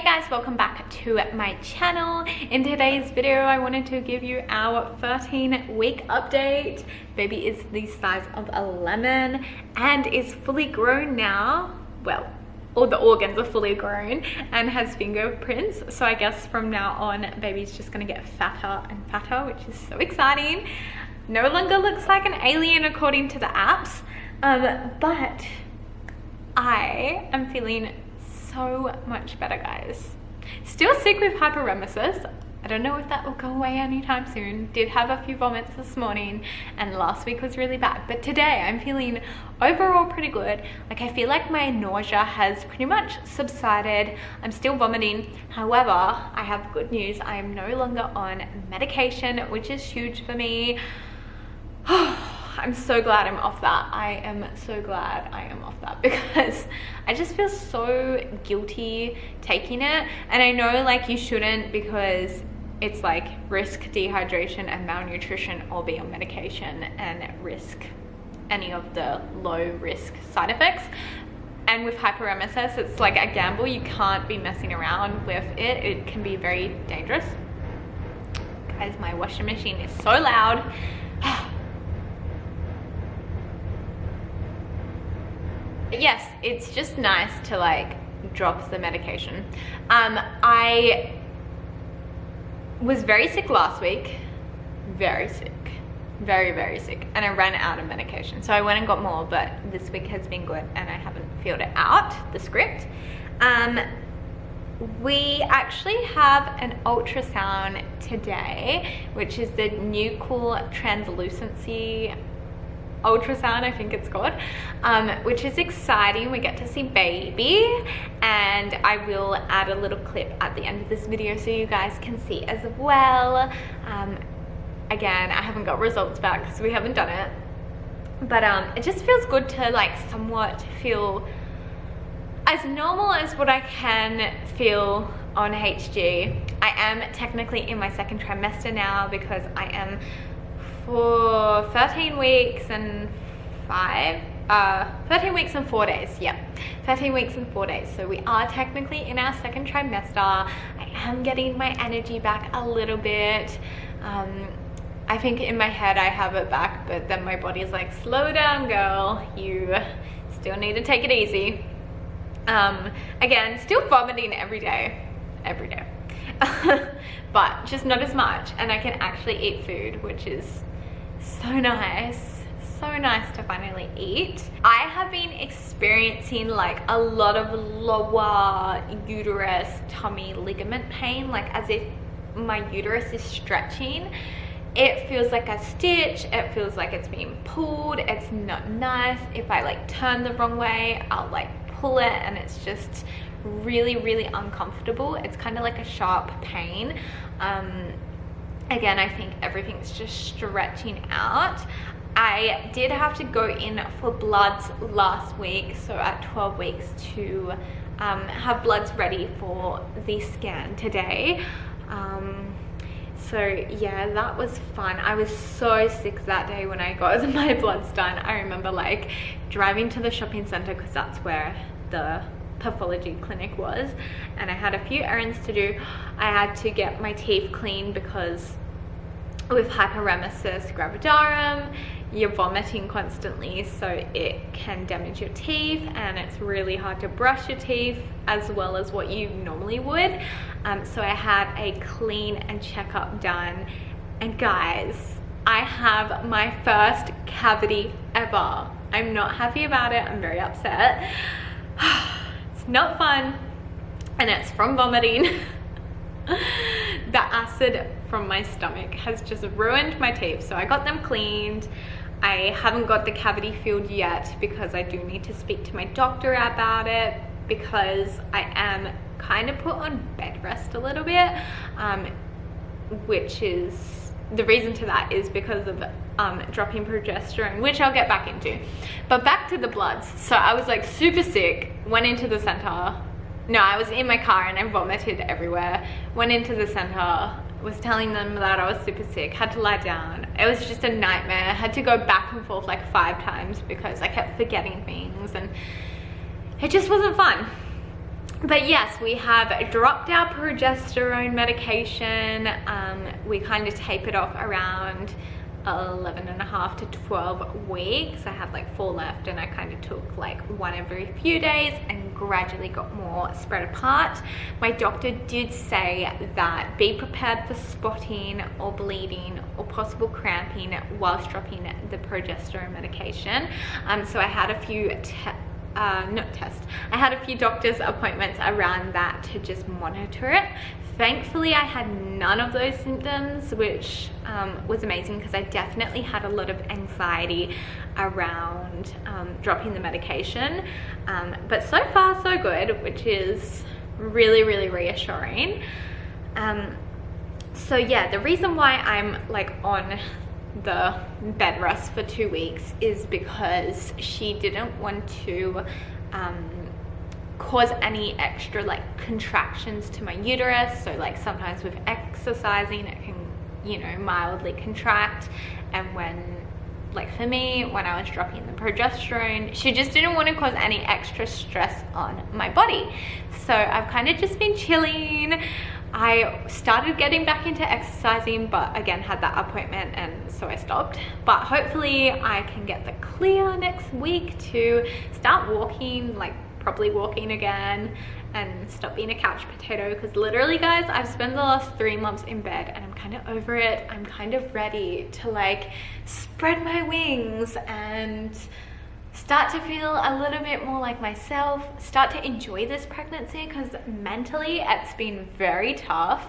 guys, welcome back to my channel. In today's video I wanted to give you our 13-week update. Baby is the size of a lemon and is fully grown now. Well, all the organs are fully grown and has fingerprints, so I guess from now on baby's just gonna get fatter and fatter, which is so exciting. No longer looks like an alien according to the apps, but I am feeling so much better, guys. Still sick with hyperemesis. I don't know if that will go away anytime soon. Did have a few vomits this morning and last week was really bad, but today I'm feeling overall pretty good. Like, I feel like my nausea has pretty much subsided. I'm still vomiting, however I have good news. I am no longer on medication, which is huge for me. I'm so glad I'm off that. I am so glad I am off that because I just feel so guilty taking it. And I know, like, you shouldn't, because it's like risk dehydration and malnutrition or be on medication and risk any of the low risk side effects. And with hyperemesis, it's like a gamble. You can't be messing around with it. It can be very dangerous. Guys, my washing machine is so loud. Yes, it's just nice to like drop the medication. I was very sick last week, very sick, very sick, and I ran out of medication, so I went and got more, but this week has been good and I haven't filled it out, the script. We actually have an ultrasound today, which is the Nuchal Translucency Ultrasound, I think it's called, which is exciting. We get to see baby, and I will add a little clip at the end of this video so you guys can see as well. Again, I haven't got results back because we haven't done it, but it just feels good to like somewhat feel as normal as what I can feel on HG. I am technically in my second trimester now because I am for 13 weeks and 13 weeks and 4 days. Yep, 13 weeks and 4 days. So we are technically in our second trimester. I am getting my energy back a little bit. I think in my head I have it back, but then my body's like, slow down, girl. You still need to take it easy. Again, still vomiting every day. But just not as much, and I can actually eat food, which is so nice to finally eat. I have been experiencing like a lot of lower uterus tummy ligament pain, like as if my uterus is stretching. It feels like a stitch, it feels like it's being pulled. It's not nice. If I like turn the wrong way, I'll like pull it, and it's just really uncomfortable. It's kind of like a sharp pain. Again, I think everything's just stretching out. I did have to go in for bloods last week, so at 12 weeks, to have bloods ready for the scan today. So yeah, that was fun. I was so sick that day when I got my bloods done. I remember like driving to the shopping center, because that's where the pathology clinic was, and I had a few errands to do. I had to get my teeth cleaned because with hyperemesis gravidarum, you're vomiting constantly, so it can damage your teeth, and it's really hard to brush your teeth as well as what you normally would. So I had a clean and checkup done, and guys, I have my first cavity ever. I'm not happy about it. I'm very upset. It's not fun, and it's from vomiting. The acid from my stomach has just ruined my teeth, so I got them cleaned. I haven't got the cavity filled yet because I do need to speak to my doctor about it, because I am kind of put on bed rest a little bit, which is the reason to that is because of dropping progesterone, which I'll get back into. But back to the bloods. So I was like super sick, went into the center. No, I was in my car and I vomited everywhere. Went into the center, was telling them that I was super sick, had to lie down. It was just a nightmare. I had to go back and forth like 5 times because I kept forgetting things, and it just wasn't fun. But yes, we have dropped our progesterone medication. We kind of tapered off around 11.5 to 12 weeks. I have like 4 left, and I kind of took like 1 every few days and gradually got more spread apart. My doctor did say that be prepared for spotting or bleeding or possible cramping whilst dropping the progesterone medication. So I had a few I had a few doctor's appointments around that to just monitor it. Thankfully, I had none of those symptoms, which was amazing, because I definitely had a lot of anxiety around dropping the medication. But so far, so good, which is really, really reassuring. So yeah, the reason why I'm like on the bed rest for 2 weeks is because she didn't want to cause any extra like contractions to my uterus. So like sometimes with exercising it can, you know, mildly contract, and when, like for me, when I was dropping the progesterone, she just didn't want to cause any extra stress on my body. So I've kind of just been chilling. I started getting back into exercising, but again had that appointment, and so I stopped. But hopefully I can get the clear next week to start walking, like properly walking again, and stop being a couch potato. Because literally, guys, I've spent the last 3 months in bed and I'm kind of over it. I'm kind of ready to like spread my wings and start to feel a little bit more like myself, start to enjoy this pregnancy, because mentally it's been very tough,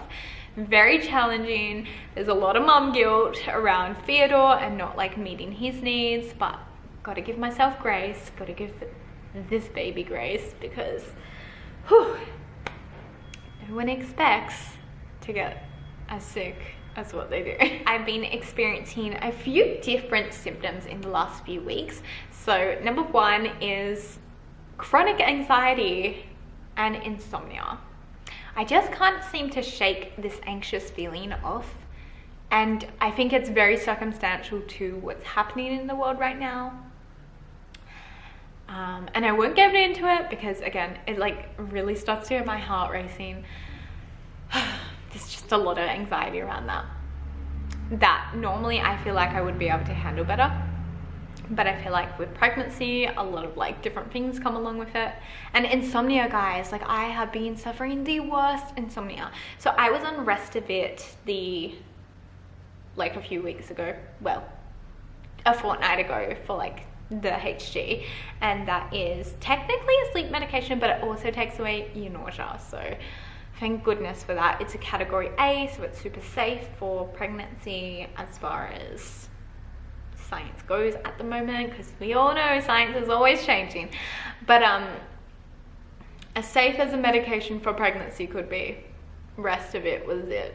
very challenging. There's a lot of mum guilt around Theodore and not like meeting his needs, but gotta give myself grace, gotta give this baby grace, because whew, no one expects to get as sick as what they do. I've been experiencing a few different symptoms in the last few weeks. So number 1 is chronic anxiety and insomnia. I just can't seem to shake this anxious feeling off, and I think it's very circumstantial to what's happening in the world right now. And I won't get into it because again, it like really starts to get my heart racing. There's just a lot of anxiety around that normally I feel like I would be able to handle better, but I feel like with pregnancy a lot of like different things come along with it. And insomnia, guys, like I have been suffering the worst insomnia. So I was on Restivit like a few weeks ago, well, a fortnight ago, for like the HG, and that is technically a sleep medication, but it also takes away your nausea. So thank goodness for that. It's a category A, so it's super safe for pregnancy as far as science goes at the moment, because we all know science is always changing. But as safe as a medication for pregnancy could be, rest of it was it.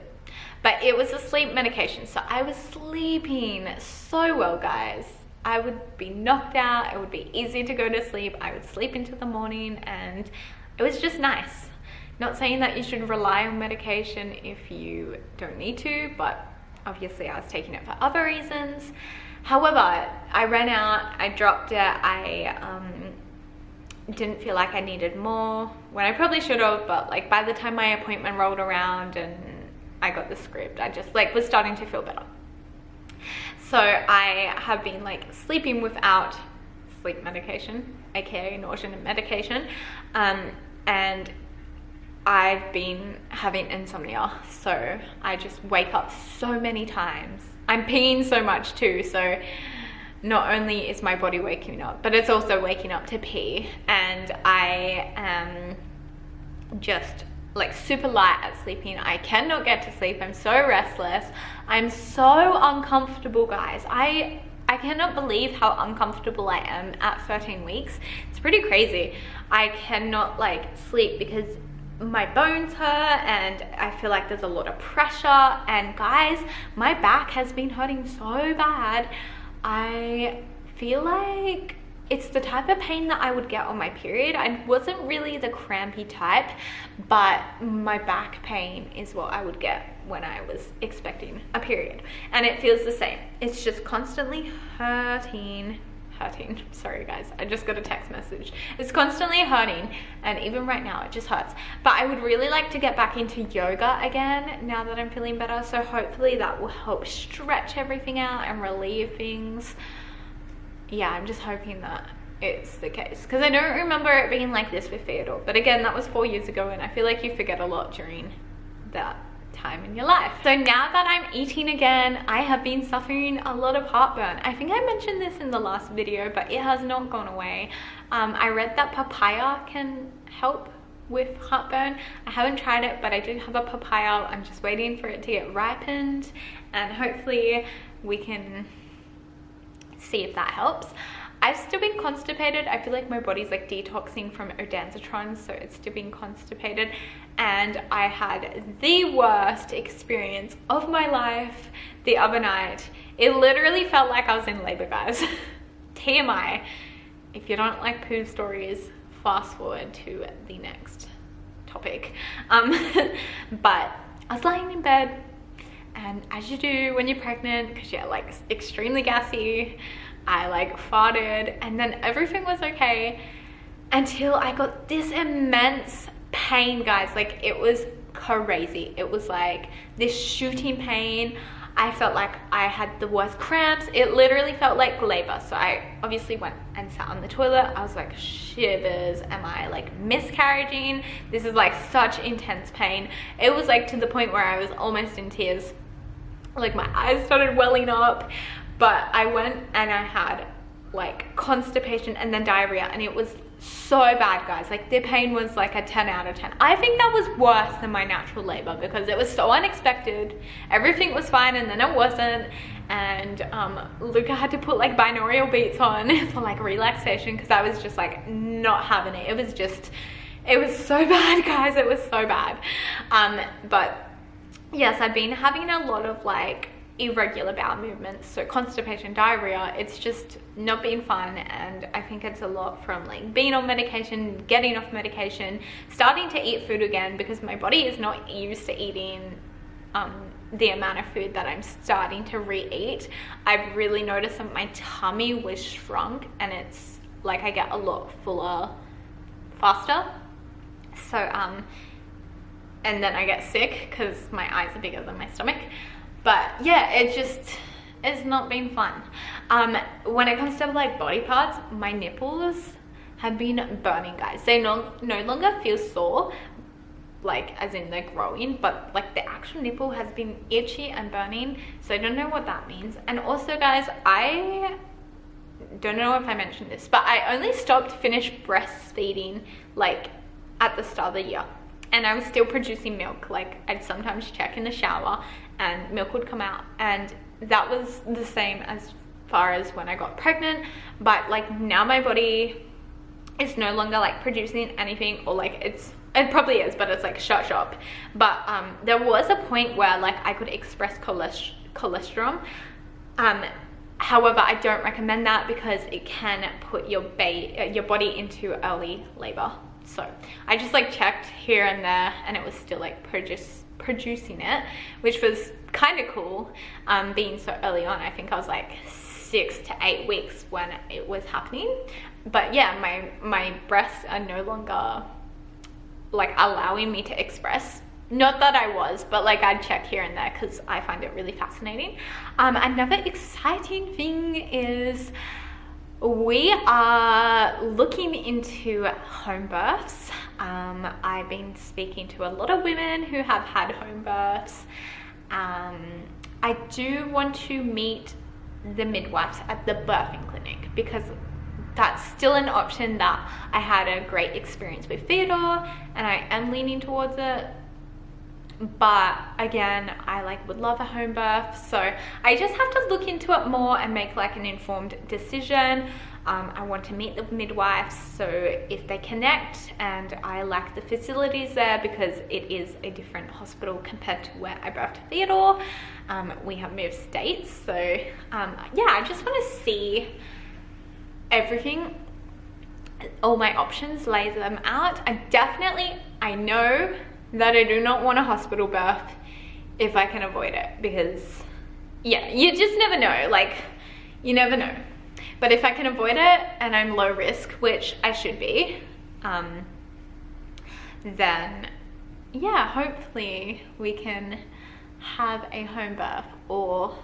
But it was a sleep medication, so I was sleeping so well, guys. I would be knocked out, it would be easy to go to sleep, I would sleep into the morning, and it was just nice. Not saying that you should rely on medication if you don't need to, but obviously I was taking it for other reasons. However, I ran out, I dropped it, I didn't feel like I needed more, when I probably should have, but like by the time my appointment rolled around and I got the script, I just like was starting to feel better. So I have been like sleeping without sleep medication, aka nausea medication, and I've been having insomnia, so I just wake up so many times. I'm peeing so much too, so not only is my body waking up, but it's also waking up to pee, and I am just like super light at sleeping. I cannot get to sleep. I'm so restless. I'm so uncomfortable, guys. I cannot believe how uncomfortable I am at 13 weeks. It's pretty crazy. I cannot like sleep because my bones hurt and I feel like there's a lot of pressure, and guys, my back has been hurting so bad. I feel like it's the type of pain that I would get on my period. I wasn't really the crampy type, but my back pain is what I would get when I was expecting a period, and it feels the same. It's just constantly hurting hurting. Sorry guys, I just got a text message. It's constantly hurting, and even right now it just hurts. But I would really like to get back into yoga again now that I'm feeling better, so hopefully that will help stretch everything out and relieve things. Yeah, I'm just hoping that it's the case, because I don't remember it being like this with Theodore, but again, that was 4 years ago, and I feel like you forget a lot during that time in your life. So now that I'm eating again, I have been suffering a lot of heartburn. I think I mentioned this in the last video, but it has not gone away. I read that papaya can help with heartburn. I haven't tried it, but I do have a papaya. I'm just waiting for it to get ripened, and hopefully we can see if that helps. I've still been constipated. I feel like my body's like detoxing from ondansetron, so it's still been constipated. And I had the worst experience of my life the other night. It literally felt like I was in labor, guys. TMI. If you don't like poo stories, fast forward to the next topic. But I was lying in bed, and as you do when you're pregnant, because you're like extremely gassy, I like farted, and then everything was okay until I got this immense pain, guys. Like, it was crazy. It was like this shooting pain. I felt like I had the worst cramps. It literally felt like labor. So I obviously went and sat on the toilet. I was like, shivers, am I like miscarriaging? This is like such intense pain. It was like to the point where I was almost in tears. Like, my eyes started welling up. But I went and I had like constipation and then diarrhea, and it was so bad, guys. Like, the pain was like a 10 out of 10. I think that was worse than my natural labor because it was so unexpected. Everything was fine, and then it wasn't. And Luca had to put like binaural beats on for like relaxation, because I was just like not having it. It was so bad, guys. It was so bad. But yes, I've been having a lot of like irregular bowel movements, so constipation, diarrhea. It's just not been fun, and I think it's a lot from like being on medication, getting off medication, starting to eat food again, because my body is not used to eating the amount of food that I'm starting to re-eat. I've really noticed that my tummy was shrunk, and it's like I get a lot fuller faster. So and then I get sick because my eyes are bigger than my stomach. But yeah, it's not been fun. When it comes to like body parts, my nipples have been burning, guys. They no longer feel sore, like as in they're growing, but like the actual nipple has been itchy and burning. So I don't know what that means. And also, guys, I don't know if I mentioned this, but I only finished breastfeeding like at the start of the year. And I was still producing milk. Like, I'd sometimes check in the shower and milk would come out, and that was the same as far as when I got pregnant. But like, now my body is no longer like producing anything, or like it probably is, but it's like shut shop. But there was a point where like I could express cholesterol. However, I don't recommend that because it can put your body into early labor. So I just like checked here and there, and it was still like producing it, which was kind of cool. Being so early on, I think I was like 6 to 8 weeks when it was happening. But yeah, my breasts are no longer like allowing me to express. Not that I was, but like I'd check here and there because I find it really fascinating. Another exciting thing is we are looking into home births. I've been speaking to a lot of women who have had home births. I do want to meet the midwives at the birthing clinic, because that's still an option that I had a great experience with Theodore, and I am leaning towards it. But again, I like would love a home birth, so I just have to look into it more and make like an informed decision. I want to meet the midwives, so if they connect, and I like the facilities there because it is a different hospital compared to where I birthed Theodore. We have moved states, so yeah, I just want to see everything, all my options, lay them out. I know that I do not want a hospital birth if I can avoid it, because yeah, you just never know. Like, you never know. But if I can avoid it and I'm low risk, which I should be, then yeah, hopefully we can have a home birth, or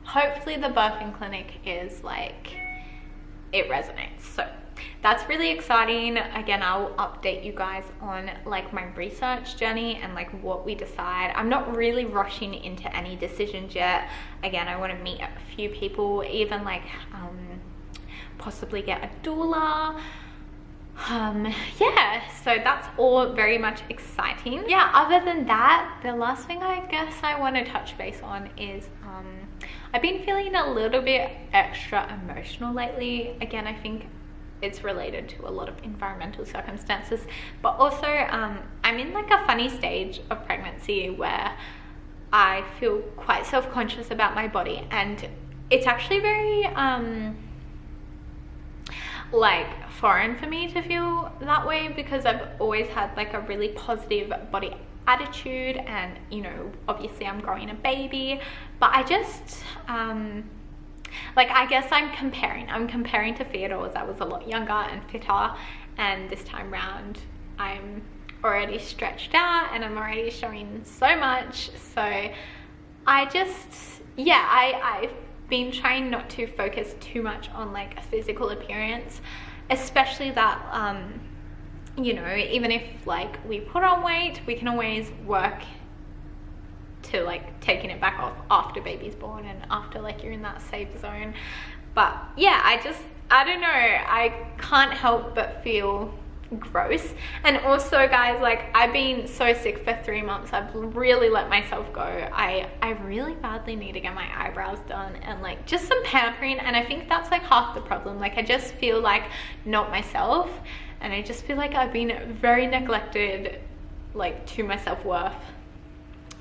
hopefully the birthing clinic is like, it resonates. So that's really exciting. Again, I'll update you guys on like my research journey and like what we decide. I'm not really rushing into any decisions yet. Again, I want to meet a few people, even like possibly get a doula. Yeah, so that's all very much exciting. Yeah, other than that, the last thing I guess I want to touch base on is I've been feeling a little bit extra emotional lately. Again, I think it's related to a lot of environmental circumstances, but also I'm in like a funny stage of pregnancy where I feel quite self-conscious about my body, and it's actually very like foreign for me to feel that way, because I've always had like a really positive body attitude, and you know, obviously I'm growing a baby, but I just like, I guess I'm comparing to Theodore as I was a lot younger and fitter, and this time round I'm already stretched out and I'm already showing so much. So I just, yeah, I've been trying not to focus too much on like a physical appearance, especially that you know, even if like we put on weight, we can always work to like taking it back off after baby's born and after like you're in that safe zone. But yeah, I don't know, I can't help but feel gross. And also guys, like I've been so sick for 3 months. I've really let myself go. I really badly need to get my eyebrows done and like just some pampering, and I think that's like half the problem. Like I just feel like not myself, and I just feel like I've been very neglected like to my self-worth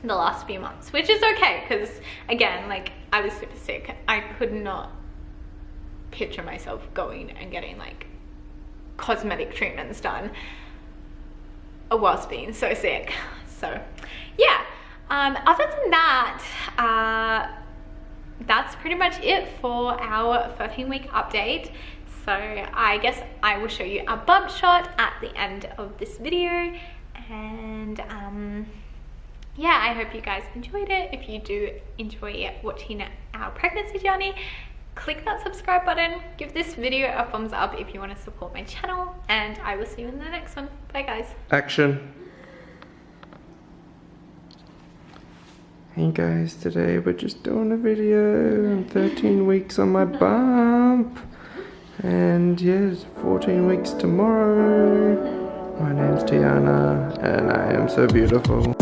the last few months, which is okay, because again, like I was super sick. I could not picture myself going and getting like cosmetic treatments done whilst being so sick. So yeah, other than that, that's pretty much it for our 13-week update. So I guess I will show you a bump shot at the end of this video, and yeah, I hope you guys enjoyed it. If you do enjoy watching our pregnancy journey, click that subscribe button, give this video a thumbs up if you want to support my channel, and I will see you in the next one. Bye guys. Action. Hey guys, today we're just doing a video. I'm 13 weeks on my bump, and yes, 14 weeks tomorrow. My name's Tiana, and I am so beautiful.